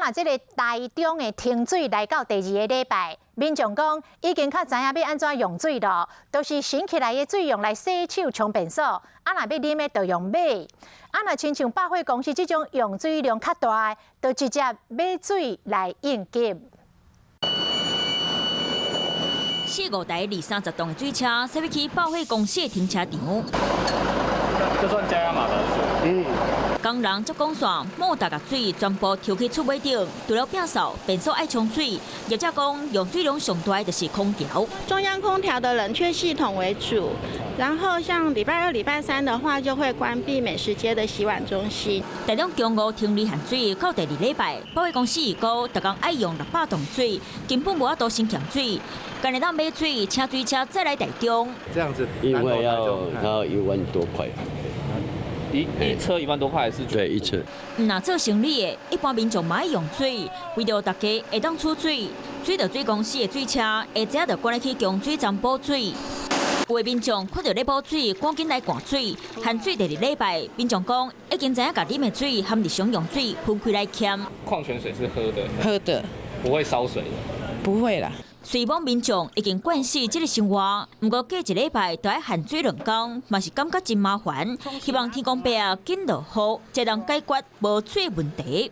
嘛，这个台中的停水来到第2个礼拜，民众讲已经较知影要安怎用水咯，都是省起来的水用来洗手、冲便所，啊，若要啉的就用买，啊，若亲像百货公司这种用水量较大的，就直接买水来应急。 4、5台230栋的水车驶入去百货公司的停车场。这算加压马达的水。工人接光线，莫大甲水全部抽去厝尾顶，除了摒扫，便所爱冲水。业者讲，用水量上大的就是空调。中央空调的冷却系统为主，然后像礼拜2、礼拜3的话，就会关闭美食街的洗碗中心。台中中午停水限水到第2礼拜，百货公司预估逐工爱用600吨水，根本无法度先欠水。今日当买水，请水车再来台中。这样子，因为要1万多块。 一车1万多块还是？对，一车。那做生意的，一般民众嘛爱用水，为着大家会当储水，水到水公司的水车，下只就赶来去供水站补水。有的民众看到咧补水，赶紧来灌水。限水第2礼拜，民众讲已经知影家啉的水含日常用水分开来欠。矿泉水是喝的，喝的，不会烧水的。不会啦。 虽望民众已经惯习这个生活，不过过1礼拜就要限水2天，嘛是感觉真麻烦。希望天公伯啊紧落雨，才能解决无水的问题。